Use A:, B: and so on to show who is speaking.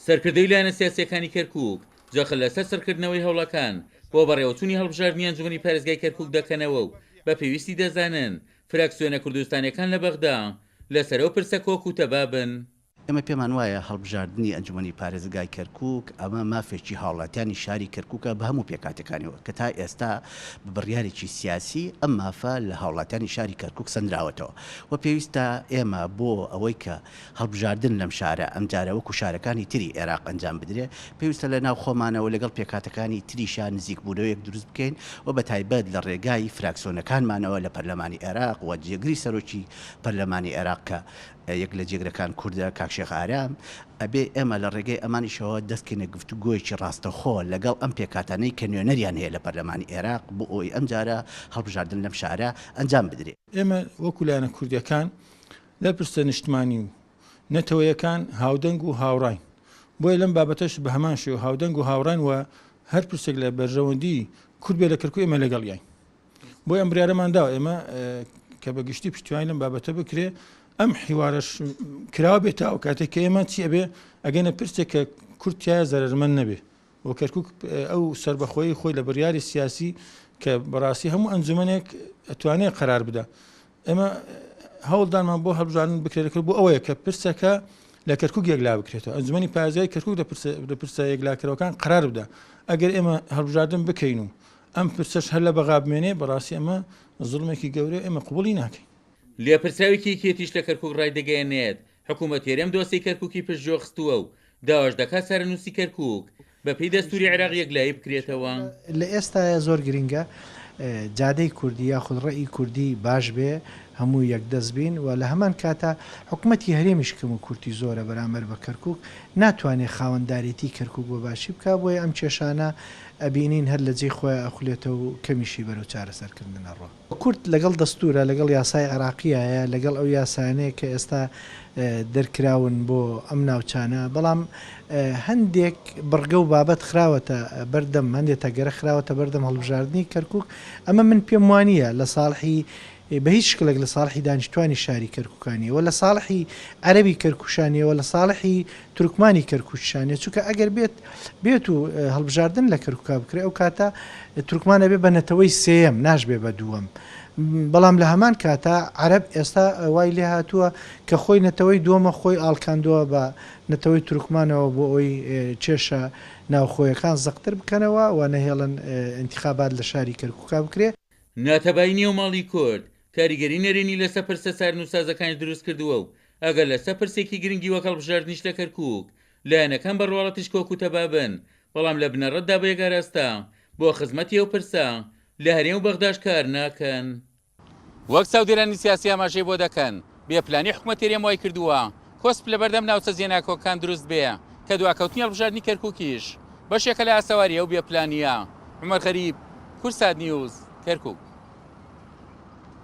A: سەرکردەی لایەنە سیاسیەکانی کەرکووک جەخت لەسەر سەرکردنەوەی هەوڵەکان بۆ بەڕێوەچوونی هەڵبژاردننی ئەنجومەنی پارێزگای کەرکووک دەکەنەوە و بە پێویستی دەزانن فراکسیۆنە کوردستانیەکان لە بەغدا لەسەرەوە پرسە کۆک و تەبابن.
B: ئێمە پێمان وایە هەڵبژاردننی ئەنجومەنی پارێزگای کەرکووک ئەمە مافێکی هاوڵاتیانی شاری کەرکووکە بە هەموو پێکاتەکانەوە کە تا ئێستا بڕیارێکی سیاسی ئەم مافە لە هاوڵاتیانی شاری کەرکووک سندراوەتەوە و پێویستە ئێمە بۆ ئەوەی کە هەڵبژاردن لەم شارە ئەم جارە وەکو شارەکانی تری عێراق ئەنجام بدرێ پێویستە لە ناو خۆمانەوە لەگەڵ پێکاتەکانی تریشان نزیک بوونەوەیەک دروست بکەین و بە تایبەت لە ڕێگای فراکسیۆنەکانمانەوە لە پەرلەمانی عێراق و جێگری سەرۆکی پەرلەمانی عێراق کە یەک لە جێگرەکان کووردە کاکشێخ ئارام ئەبێ ئێمە لە ڕێگەی ئەمانیشەوە دەستکەینە گفتوگۆیەکی ڕاستەخۆ لەگەڵ ئەم پێکاتانەی کە نوێنەریان هەیە لە پەرلەمانی عێراق بۆ ئەوەی ئەم جارە هەڵبژاردن لەم شارە ئەنجام بدرێت.
C: ئێمە وەکو لایەنە کوردیەکان لە پرسە نیشتمانی و نەتەوەیەکان هاودەنگ و هاوڕاین بۆیە لەم بابەتەش بە هەمان شێوە هاودەنگ و هاوڕاین و هەر پرسێک لە بەرژەوەندی کورد بێ لە کەرکووک ئێمە لەگەڵ یاین بۆی ئەم بڕیارەمان داوە ئێمە کە بەگشتی پشتیوانی لەم بابەتە بکرێ ئەم حیوارەش کراوە بێتە ئەو کاتێک کە ئێمە چی ئەبێ ئەگەنە پرسێک کە کورتایە زەرمەند نەبێ بۆ کەرکووک ئەو سربەخۆی خۆی لە بڕیاری سیاسی کە بەڕاستی هەموو ئەنجومەنێک ئەتوانێت قرار بدە ئێمە هەوڵدانمان بۆ هەڵبژاردن بکرێتەکە بۆ ئەوەیە کە پرسەکە لە کەرکووک یەکلا بکرێتەوە ئەنجومەنی پارێزگای کەرکووک لە پرسە یەکلاکەرەوەکان قرار بدە ئەگەر ئێمە هەڵبژاردن بکەین و ئەم پرسەش هەر لە بەغا بمێنێ بەڕاستی ئەمە زوڵمێکی گەورە ئێمە قبوڵی ناکەین.
A: لێپرساوێکی کێتیش لە کەرکووک ڕای دەگەیەنێت حکوومەت هێرێم دۆسەی کەرکووکی پشتجۆ خستووە و داواش دەکات سەرنووسی کەرکووک بە پێی دەستوری عێراق یەکلایی بکرێتەوە.
D: لە ئێستا زۆر گرنگە جادەی کوردی یاخود ڕێی کوردی باش بێ هەموو یەکدەست بین و لە هەمان کاتە حکوومەتی هەرێمیشکم و کورتی زۆرە بەرامبەر بە کەرکووک ناتوانێت خاوەنددارێتی کەرکووک بۆ باشی بکە بۆیە ئەم کێشانە ئەبینین هەر لە جێی خۆی ئەخولێتەوە و کەمیشی بەرەو چارەسەرکردنە ڕۆ کورد لەگەڵ دەستورە لەگەڵ یاسای عێراقیایە لەگەڵ ئەو یاسانەیە کە ئێستا دەرکراون بۆ ئەم ناوچانە بەڵام هەندێک بڕگە و بابەت خراوەتە بەردەم هەندێک تەگەرە خراوەتە بەردەم هەڵبژاردننی کەرکووک ئەمە من پێم وانە لە ساڵحی بە هیچ شکلێک لە ساڵحی دانیشتوانی شاری کەرکووکانیەوە لە ساڵحی عەرەبی کەرکووشانیەوە لە ساڵحی تورکمانی کەرکووشانێ چونکە ئەگەر بێت و هەڵبژاردن لە کەرکووکا بکرێ ئەو کاتە تورکمانە بێ بە نەتەوەی سێەم ناشبێ بە دووەم بەڵام لە هەمان کاتە عەرەب ئێستا وای لێ هاتووە کە خۆی نەتەوەی دووەمە خۆی ئاڵکاندووە بە نەتەوەی تورکمانەوە بۆ ئەوی کێشە ناوخۆیەکان زەقتر بکەنەوە و نەهێڵن انتخابات لە شاری کەرکووکا بکرێ.
A: ناتەبایی نێوماڵی کورد کاریگەری نەرێنی لەسەر پرسە سارنووسازەکانی دروست کردووە و ئەگەر لەسەر پرسێکی گرنگی وەک هەڵبژاردنیش لە کەرکووک لایەنەکان بەڕواڵەتیش کۆک و تەبابن بەڵام لە بنەڕەتدا بە یەکاراستە بۆ خزمەتی ئەو پرسە لە هەرێم و بەغداش کار ناکەن. وەک چاودێرانی سیاسی ئاماژەی بۆ دەکەن بێپلانی حکوومەت هێرێم وای کردووە کۆسپ لە بەردەم ناوچە زیێناکۆکان دروست بێ کە دواکەوتنی هەڵبژاردننی کەرکووکیش بەشێکە لە ئاسەواریە و بێپلانیە. عومەر غەریب، کورسات نیوز، کەرکووک.